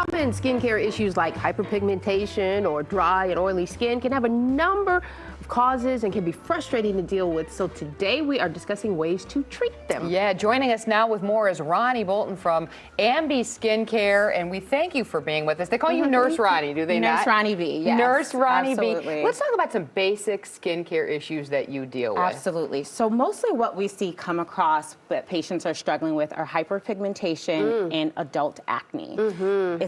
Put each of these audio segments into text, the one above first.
Common skincare issues like hyperpigmentation or dry and oily skin can have a number of causes and can be frustrating to deal with. So today we are discussing ways to treat them. Yeah, joining us now with more is Ronnie Bolton from Ambi Skincare, and we thank you for being with us. They call you Nurse Ronnie, do they not? Nurse Ronnie B, yes. Nurse Ronnie Absolutely. B. Let's talk about some basic skincare issues that you deal with. Absolutely. So mostly what we see come across that patients are struggling with are hyperpigmentation and adult acne.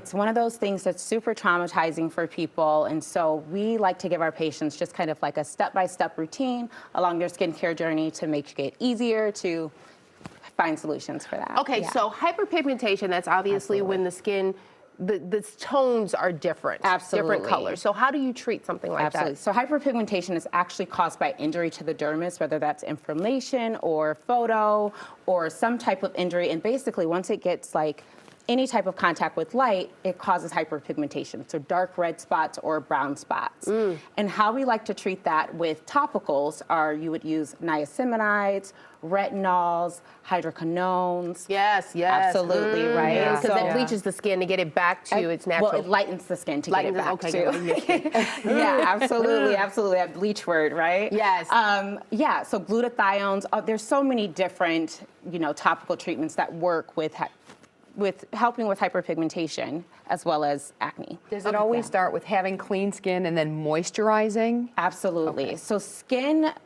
It's one of those things that's super traumatizing for people, and so we like to give our patients just kind of like a step-by-step routine along their skincare journey to make it easier to find solutions for that. Okay, so hyperpigmentation, that's obviously when the skin, the tones are different. Absolutely. Different colors. So how do you treat something like Absolutely. that? So hyperpigmentation is actually caused by injury to the dermis, whether that's inflammation or photo or some type of injury. And basically, once it gets like any type of contact with light, it causes hyperpigmentation, so dark red spots or brown spots. And how we like to treat that with topicals are you would use niacinamides, retinols, hydroquinones. Yes. Absolutely, right? Because So- it bleaches the skin to get it back to its natural. Well, it lightens the skin to get it back Okay, to. good. Yeah, absolutely, that bleach word, right? Yes. Yeah, so glutathiones, there's so many different, topical treatments that work with helping with hyperpigmentation as well as acne. Does it always start with having clean skin and then moisturizing? Absolutely. Okay. So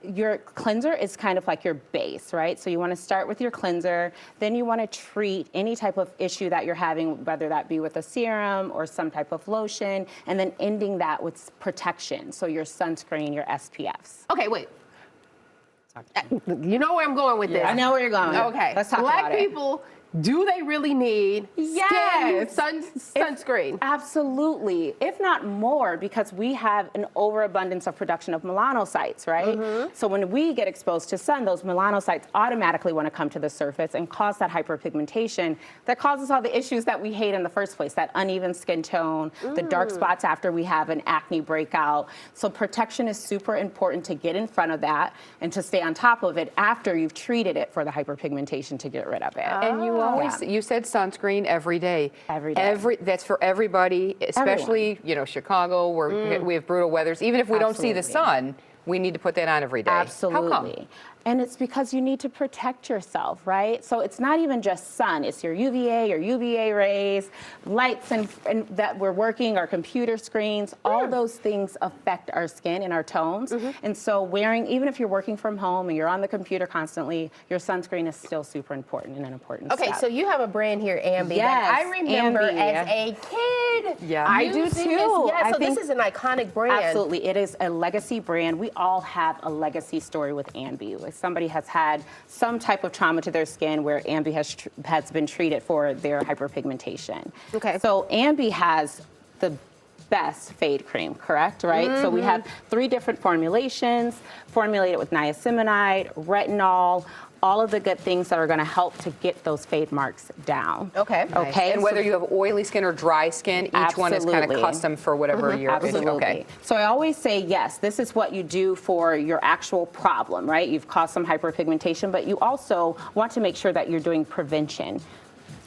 your cleanser is kind of like your base, right? So you want to start with your cleanser, then you want to treat any type of issue that you're having, whether that be with a serum or some type of lotion, and then ending that with protection, so your sunscreen, your SPFs. Okay, wait. You know where I'm going with this. I know where you're going. Okay. Let's talk Black about it. people, do they really need Yes. sunscreen? Absolutely, if not more, because we have an overabundance of production of melanocytes, right? So when we get exposed to sun, those melanocytes automatically want to come to the surface and cause that hyperpigmentation that causes all the issues that we hate in the first place, that uneven skin tone, the dark spots after we have an acne breakout. So protection is super important to get in front of that and to stay on top of it after you've treated it for the hyperpigmentation to get rid of it. And you said sunscreen every day. Every day. That's for everybody, especially, Chicago, where we have brutal weathers. Even if we don't see the sun, we need to put that on every day. Absolutely. How come? And it's because you need to protect yourself, right? So it's not even just sun, it's your UVA or UVA rays, lights and that we're working, our computer screens, all those things affect our skin and our tones. And so even if you're working from home and you're on the computer constantly, your sunscreen is still super important and an important Okay, step. so you have a brand here, Ambi, that I remember Ambi. as a kid. Yeah. I do using too. This. Yeah, I so think- this is an iconic brand. Absolutely, it is a legacy brand. We all have a legacy story with Ambi. If somebody has had some type of trauma to their skin where Ambi has been treated for their hyperpigmentation. Okay. So Ambi has the best fade cream, correct, right? So we have 3 different formulations, formulated with niacinamide, retinol, all of the good things that are going to help to get those fade marks down. Okay. Okay. And whether you have oily skin or dry skin, each one is kind of Absolutely. custom for whatever you're Absolutely. Okay. So I always say, yes, this is what you do for your actual problem, right? You've caused some hyperpigmentation, but you also want to make sure that you're doing prevention,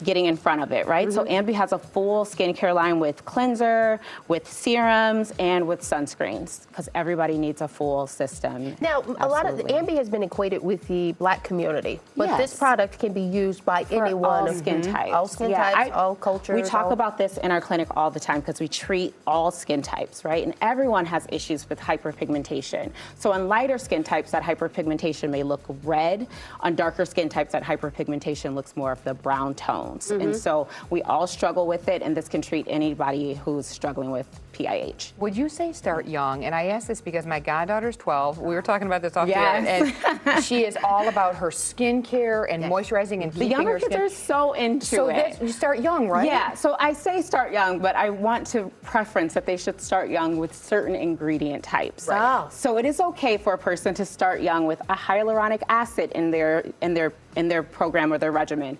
getting in front of it, right? So Ambi has a full skincare line with cleanser, with serums, and with sunscreens, because everybody needs a full system. Now, a lot of Absolutely. Ambi has been equated with the Black community, but Yes. this product can be used by For anyone. all skin types. All skin Yeah, types, all cultures. We talk all- about this in our clinic all the time because we treat all skin types, right? And everyone has issues with hyperpigmentation. So on lighter skin types, that hyperpigmentation may look red. On darker skin types, that hyperpigmentation looks more of the brown tones. And so we all struggle with it, and this can treat anybody who's struggling with PIH. Would you say start young? And I ask this because my goddaughter's 12. We were talking about this off the Yes. air, and she is all about her skincare and moisturizing and The keeping younger her kids skin. are so into So it. you start young, right? Yeah, so I say start young, but I want to preference that they should start young with certain ingredient types. Right. Oh. So it is okay for a person to start young with a hyaluronic acid in their program or their regimen.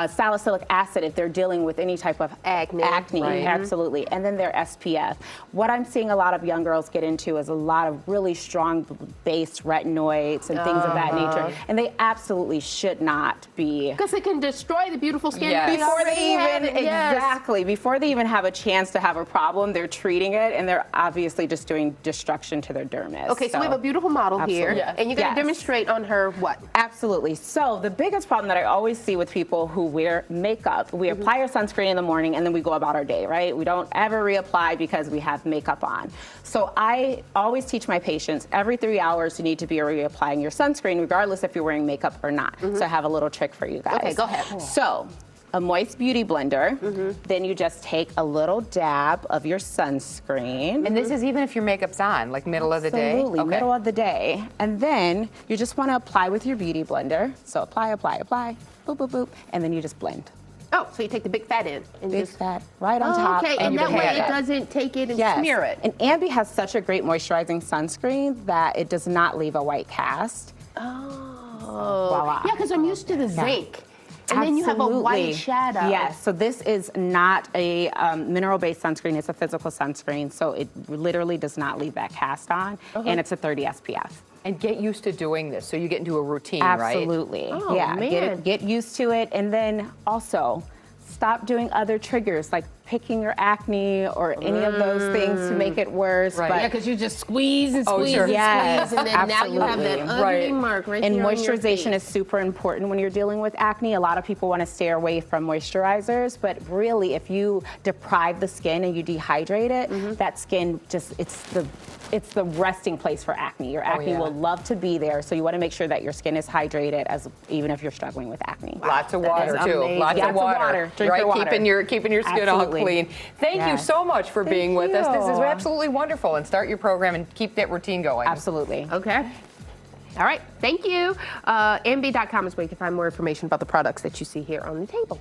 Salicylic acid if they're dealing with any type of acne, Right. absolutely. And then their SPF. What I'm seeing a lot of young girls get into is a lot of really strong based retinoids and things of that nature. And they absolutely should not be. Because it can destroy the beautiful skin. Yes. that Before already they have even, it. Yes. exactly, before they even have a chance to have a problem, they're treating it and they're obviously just doing destruction to their dermis. Okay, so we have a beautiful model here, Absolutely. Yes. and you're going to Yes. demonstrate on her what? Absolutely. So the biggest problem that I always see with people who wear makeup, we apply our sunscreen in the morning and then we go about our day, right? We don't ever reapply because we have makeup on. So I always teach my patients every 3 hours you need to be reapplying your sunscreen regardless if you're wearing makeup or not. So I have a little trick for you guys. Okay, go ahead. So a moist beauty blender, then you just take a little dab of your sunscreen. And this is even if your makeup's on, like middle of the day? Absolutely, Okay. middle of the day. And then you just want to apply with your beauty blender. So apply, apply, apply, boop, boop, boop, and then you just blend. Oh, so you take the big fat in and Big just. fat right on Oh, top. okay, and you that blend way it. it doesn't take it and Yes. smear it. And Ambi has such a great moisturizing sunscreen that it does not leave a white cast. Oh, Voila. yeah, because I'm used to the zinc. And then you have a white Absolutely. shadow. Yes, so this is not a mineral-based sunscreen, it's a physical sunscreen, so it literally does not leave that cast on, and it's a 30 SPF. And get used to doing this so you get into a routine, right? Absolutely. Oh, yeah, man. get used to it, and then also stop doing other triggers like picking your acne or any of those things to make it worse. Right. But Yeah, because you just squeeze and Oh, squeeze sure. and Yes, squeeze, and then now you have that absolutely. ugly Right. mark right and there on your moisturization face. is super important when you're dealing with acne. A lot of people want to stay away from moisturizers, but really, if you deprive the skin and you dehydrate it, that skin just it's the resting place for acne. Your acne yeah. will love to be there, so you want to make sure that your skin is hydrated, even if you're struggling with acne. Lots of That water is too. amazing. Lots Lots of of water. water. Drink right? your water. Keeping your skin Absolutely. all clean. Thank you Yes. so much for being with us. This is you. absolutely wonderful. And start your program and keep that routine going. Absolutely. Okay. All right. Thank you. Ambi.com is where you can find more information about the products that you see here on the table.